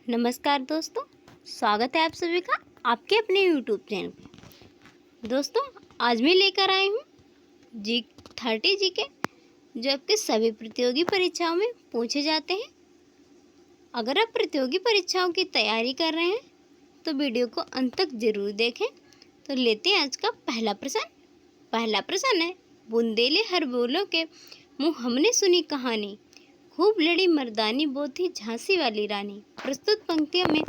नमस्कार दोस्तों, स्वागत है आप सभी का आपके अपने YouTube चैनल पे। दोस्तों, आज मैं लेकर आई हूँ G30 जीके जो आपके सभी प्रतियोगी परीक्षाओं में पूछे जाते हैं। अगर आप प्रतियोगी परीक्षाओं की तैयारी कर रहे हैं तो वीडियो को अंत तक जरूर देखें। तो लेते हैं आज का पहला प्रश्न। पहला प्रश्न है, बुंदेले हर बोलों के मुँह हमने सुनी कहानी, खूब लड़ी मर्दानी वो थी झांसी वाली रानी। प्रस्तुत पंक्तियों में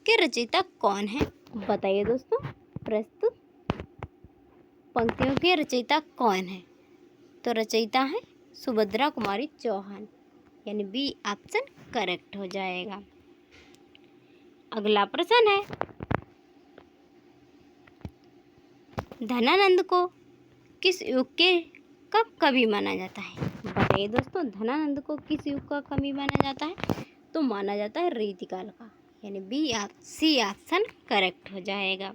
के रचयिता कौन है? बताइए दोस्तों, प्रस्तुत पंक्तियों के रचयिता कौन है? तो रचयिता है सुभद्रा कुमारी चौहान, यानी बी ऑप्शन करेक्ट हो जाएगा। अगला प्रश्न है, धनानंद को किस युग के का कवि माना जाता है? बताइए दोस्तों, धनानंद को किस युग का कवि माना जाता है? तो माना जाता है रीतिकाल का, यानी सी ऑप्शन करेक्ट हो जाएगा।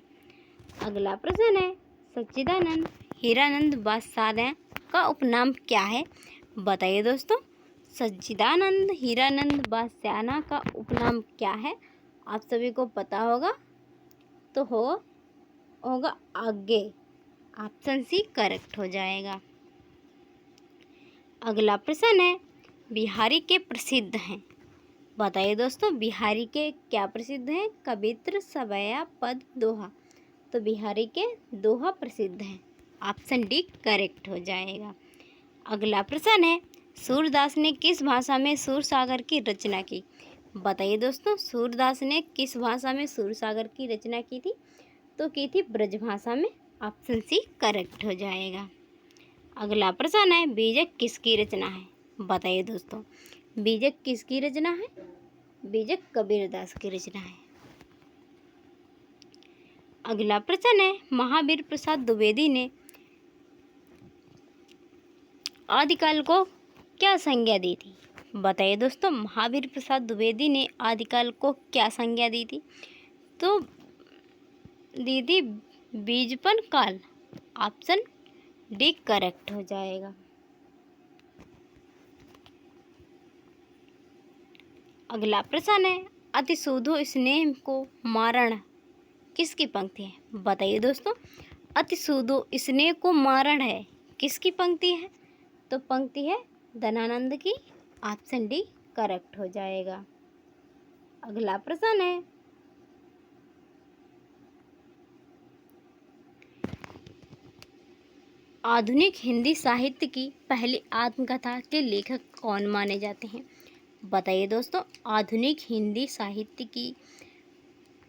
अगला प्रश्न है, सच्चिदानंद हीरानंद बादशाह का उपनाम क्या है? बताइए दोस्तों, सच्चिदानंद हीरानंद बादशाह का उपनाम क्या है? आप सभी को पता होगा तो होगा आगे, ऑप्शन सी करेक्ट हो जाएगा। अगला प्रश्न है, बिहारी के प्रसिद्ध हैं। बताइए दोस्तों, बिहारी के क्या प्रसिद्ध हैं? कवित्र, सवैया, पद, दोहा। तो बिहारी के दोहा प्रसिद्ध हैं, ऑप्शन डी करेक्ट हो जाएगा। अगला प्रश्न है, सूरदास ने किस भाषा में सूरसागर की रचना की? बताइए दोस्तों, सूरदास ने किस भाषा में सूरसागर की रचना की थी? तो की थी ब्रज भाषा में, ऑप्शन सी करेक्ट हो जाएगा। अगला प्रश्न है, बीजक किसकी रचना है? बताइए दोस्तों, बीजक किसकी रचना है? बीजक कबीरदास की रचना है। अगला प्रश्न है, महावीर प्रसाद द्विवेदी ने आदिकाल को क्या संज्ञा दी थी? बताइए दोस्तों, महावीर प्रसाद द्विवेदी ने आदिकाल को क्या संज्ञा दी थी? तो दी थी बीजपन काल, ऑप्शन डी करेक्ट हो जाएगा। अगला प्रश्न है, अतिशोधो स्नेह को मारण किसकी पंक्ति है? बताइए दोस्तों, अतिशोधो स्नेह को मारण है किसकी पंक्ति है? तो पंक्ति है धनानंद की, ऑप्शन डी करेक्ट हो जाएगा। अगला प्रश्न है, आधुनिक हिंदी साहित्य की पहली आत्मकथा के लेखक कौन माने जाते हैं? बताइए दोस्तों, आधुनिक हिंदी साहित्य की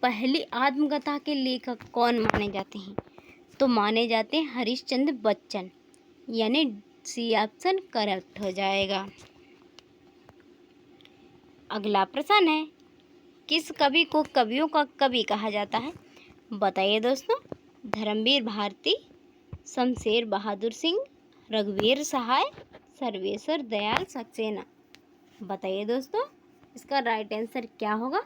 पहली आत्मकथा के लेखक कौन माने जाते हैं? तो माने जाते हैं हरिश्चंद्र बच्चन, यानी सी ऑप्शन करेक्ट हो जाएगा। अगला प्रश्न है, किस कवि को कवियों का कवि कहा जाता है? बताइए दोस्तों, धर्मवीर भारती, शमशेर बहादुर सिंह, रघुवीर सहाय, सर्वेश्वर दयाल सक्सेना। बताइए दोस्तों, इसका राइट आंसर क्या होगा?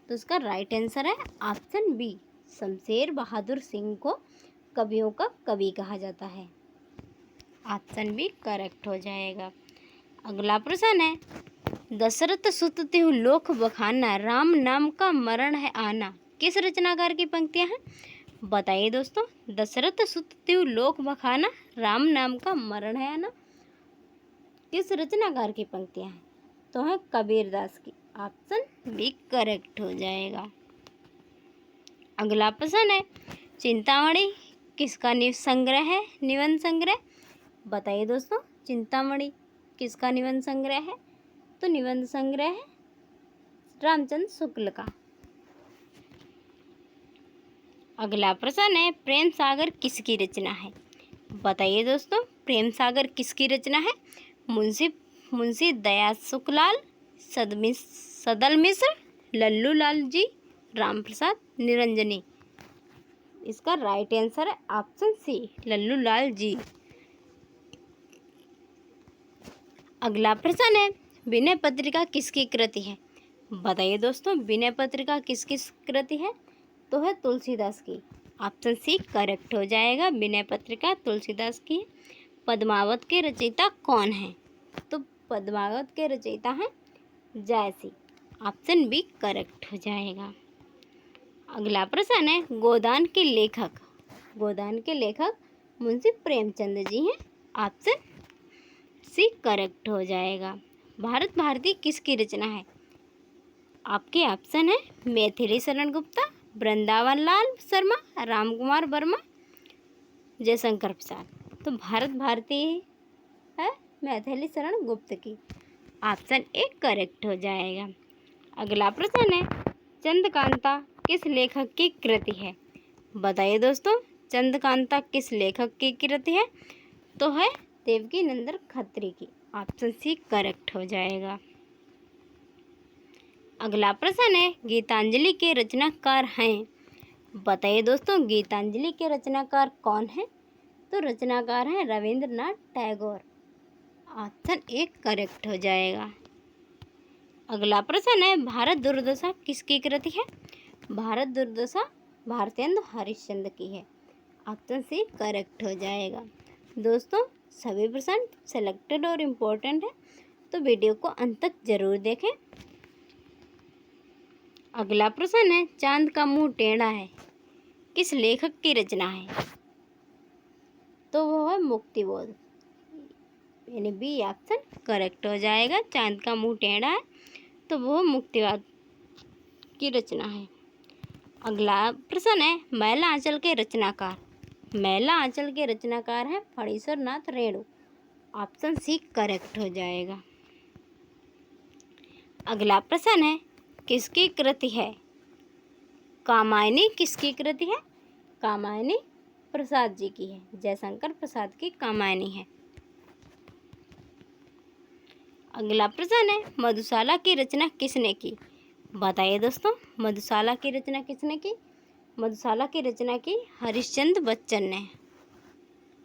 तो इसका राइट आंसर है ऑप्शन बी, शमशेर बहादुर सिंह को कवियों का कवि कहा जाता है, ऑप्शन बी करेक्ट हो जाएगा। अगला प्रश्न है, दशरथ सुत तिहु लोक बखाना, राम नाम का मरण है आना किस रचनाकार की पंक्तियां हैं? बताइए दोस्तों, दशरथ सुत तिहु लोक बखाना, राम नाम का मरण है आना किस रचनाकार की पंक्तियां हैं? तो है कबीरदास की, ऑप्शन बी करेक्ट हो जाएगा। अगला प्रश्न है, चिंतामणि किसका संग्रह है? निबंध संग्रह। बताइए दोस्तों, चिंतामणि किसका निबंध संग्रह है? तो निबंध संग्रह है रामचंद्र शुक्ल का। अगला प्रश्न है, प्रेम सागर किसकी रचना है? बताइए दोस्तों, प्रेम सागर किसकी रचना है? मुंशी दया सुखलाल, सदल मिश्र, लल्लू लाल जी, राम प्रसाद निरंजनी। इसका राइट आंसर है ऑप्शन सी, लल्लू लाल जी। अगला प्रश्न है, विनय पत्रिका किसकी कृति है? बताइए दोस्तों, विनय पत्रिका किसकी कृति है? तो है तुलसीदास की, ऑप्शन सी करेक्ट हो जाएगा। विनय पत्रिका तुलसीदास की। पद्मावत के रचयिता कौन हैं? तो पद्मावत के रचयिता हैं जयसी, ऑप्शन बी करेक्ट हो जाएगा। अगला प्रश्न है, गोदान के लेखक। गोदान के लेखक मुंशी प्रेमचंद जी हैं। ऑप्शन सी करेक्ट हो जाएगा। भारत भारती किसकी रचना है? आपके ऑप्शन है मैथिली शरण गुप्ता, वृंदावन लाल शर्मा, रामकुमार वर्मा, जयशंकर प्रसाद। तो भारत भारती है मैथिली शरण गुप्त की। ऑप्शन ए करेक्ट हो जाएगा। अगला प्रश्न है, चंद्रकांता किस लेखक की कृति है? बताइए दोस्तों, चंद्रकांता किस लेखक की कृति है? तो है देवकी नंदन खत्री की। ऑप्शन सी करेक्ट हो जाएगा। अगला प्रश्न है, गीतांजलि के रचनाकार हैं। बताइए दोस्तों, गीतांजलि के रचनाकार कौन है? तो रचनाकार हैं Rabindranath Tagore. Option A correct हो जाएगा। अगला प्रश्न है, भारत दुर्दशा किसकी कृति है? भारत दुर्दशा भारतेंदु हरिश्चंद्र की है। ऑप्शन सी करेक्ट हो जाएगा। दोस्तों, सभी प्रश्न सेलेक्टेड और इम्पोर्टेंट है, तो वीडियो को अंत तक जरूर देखें। अगला प्रश्न है, चांद का मुंह टेढ़ा है किस लेखक की रचना है? तो वो है मुक्तिबोध, यानी बी ऑप्शन करेक्ट हो जाएगा। चांद का मुंह टेढ़ा है तो वो मुक्तिबोध की रचना है। अगला प्रश्न है, मैला आंचल के रचनाकार। मैला आंचल के रचनाकार हैं Phanishwar Nath Renu. Option C correct हो जाएगा। अगला प्रश्न है, किसकी कृति है? कामायनी किसकी कृति है? कामायनी प्रसाद जी की है। जयशंकर प्रसाद की कामायनी है। अगला प्रश्न है, मधुशाला की रचना किसने की? बताइए दोस्तों, मधुशाला की रचना किसने की? मधुशाला की रचना की हरिश्चंद्र बच्चन ने,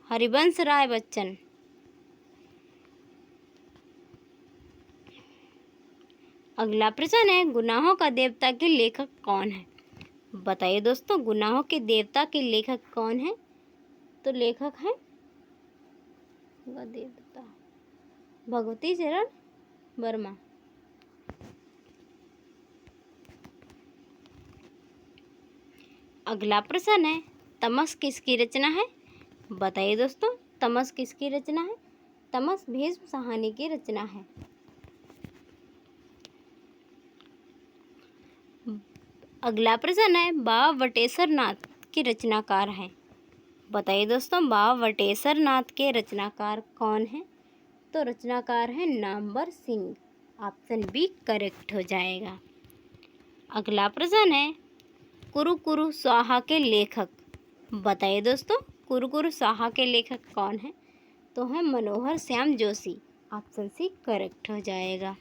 हरिवंश राय बच्चन। अगला प्रश्न है, गुनाहों का देवता के लेखक कौन है? बताइए दोस्तों, गुनाहों के देवता के लेखक कौन है? तो लेखक हैं देवता भगवती चरण वर्मा। अगला प्रश्न है, तमस किसकी रचना है? बताइए दोस्तों, तमस किसकी रचना है? तमस भीष्म साहनी की रचना है। अगला प्रश्न है, बाबा वटेश्वर नाथ के रचनाकार हैं। बताइए दोस्तों, बाबा वटेश्वर नाथ के रचनाकार कौन हैं? तो रचनाकार हैं Namvar Singh. Option B correct हो जाएगा। अगला प्रश्न है, कुरु कुरु स्वाहा के लेखक। बताइए दोस्तों, कुरु कुरु स्वाहा के लेखक कौन हैं? तो है Manohar Shyam Joshi. Option C correct हो जाएगा।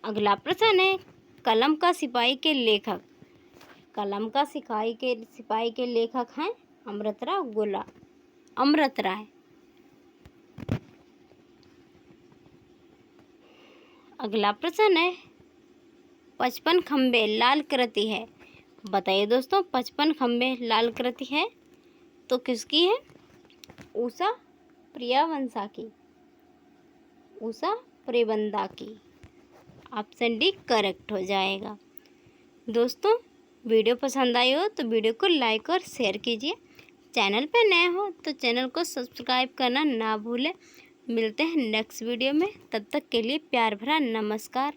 अगला प्रश्न है, कलम का सिपाही के लेखक। कलम का सिपाही के लेखक हैं अमृत राय। अगला प्रश्न है, 55 खंबे लाल कृति है। बताइए दोस्तों, 55 खंबे लाल कृति है तो किसकी है? उषा प्रियवंशा की, उषा प्रियवंदा की। ऑप्शन डी करेक्ट हो जाएगा। दोस्तों, वीडियो पसंद आई हो तो वीडियो को लाइक और शेयर कीजिए। चैनल पर नए हो तो चैनल को सब्सक्राइब करना ना भूलें। मिलते हैं नेक्स्ट वीडियो में, तब तक के लिए प्यार भरा नमस्कार।